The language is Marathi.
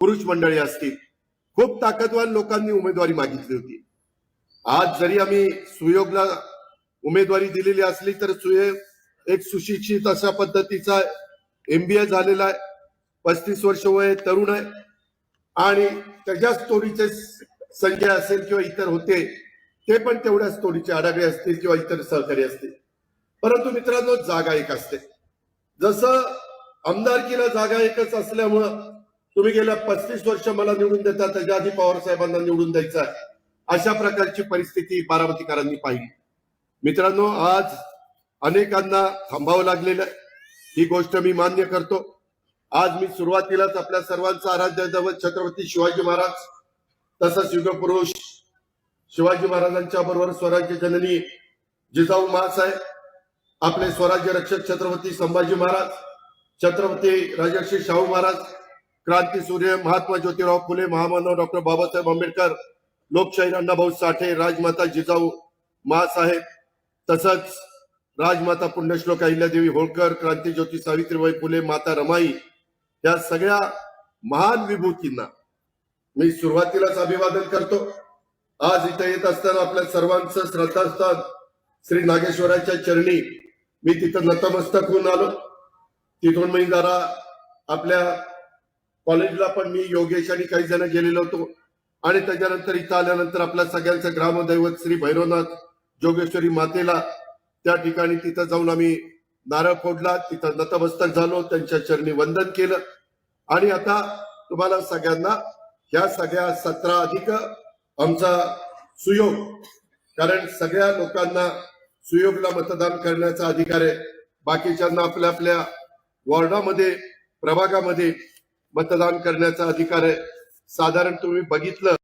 पुरुष मंडळी असतील, खूप ताकदवान लोकांनी उमेदवारी मागितली होती. आज जरी आम्ही सुयोगला उमेदवारी दिलेली असली तर सुयोग एक सुशिक्षित अशा पद्धतीचा MBA झालेला आहे, 35 वर्ष वय, तरुण आहे आणि त्याच्याच तोडीचे संजय असेल किंवा इतर होते ते पण तेवढ्याच तोडीचे आडागळे असतील किंवा इतर सहकारी असतील. परंतु मित्रांनो, जागा एक असते. जसं आमदारकीला जागा एकच असल्यामुळं तुम्ही गेल्या 35 वर्ष मला निवडून देता, त्याच्या आधी पवार साहेबांना निवडून द्यायचा आहे, अशा प्रकारची परिस्थिती बारामतीकरांनी पाहिली. मित्रांनो, आज अनेकांना थांबावं लागलेलं आहे, ही गोष्ट मी मान्य करतो. आज मी सुरुवातीलाच आपल्या सर्वांचा आराध्य दैवत छत्रपती शिवाजी महाराज तसंच युगपुरुष शिवाजी महाराजांच्या बरोबर स्वराज्य जननी जिजाऊ माँसाहेब, आपले स्वराज्य रक्षक छत्रपती संभाजी महाराज, छत्रपती राजर्षी शाहू महाराज, क्रांती सूर्य महात्मा ज्योतिराव फुले, महामानव डॉक्टर बाबासाहेब आंबेडकर, लोकशाहीर अण्णाभाऊ साठे, राजमाता जिजाऊ माँसाहेब, तसंच राजमाता पुण्यश्लोक अहिल्यादेवी होळकर, क्रांतीज्योती सावित्रीबाई फुले, माता रमाई, या सगळ्या महान विभूतींना मी सुरुवातीलाच अभिवादन करतो. आज इथे येत असताना आपल्या सर्वांचं श्रद्धास्थान श्री नागेश्वराच्या चरणी मी तिथं नतमस्तक होऊन आलो. तिथून मी जरा आपल्या कॉलेजला पण मी योगेश आणि काही जण गेलेलो होतो आणि त्याच्यानंतर इथं आल्यानंतर आपल्या सगळ्यांचं ग्रामदैवत श्री भैरवनाथ जोगेश्वरी मातेला त्या ठिकाणी तिथं जाऊन आम्ही नारळ फोडला, तिथं नतमस्तक झालो, त्यांच्या चरणी वंदन केलं. आणि आता तुम्हाला सगळ्यांना ह्या सगळ्या 17 अधिक आमचा सुयोग, कारण सगळ्या लोकांना सुयोगला मतदान करण्याचा अधिकार आहे. बाकीच्यांना आपल्या आपल्या वॉर्डामध्ये प्रभागामध्ये मतदान करण्याचा अधिकार आहे. साधारण तुम्ही बघितलं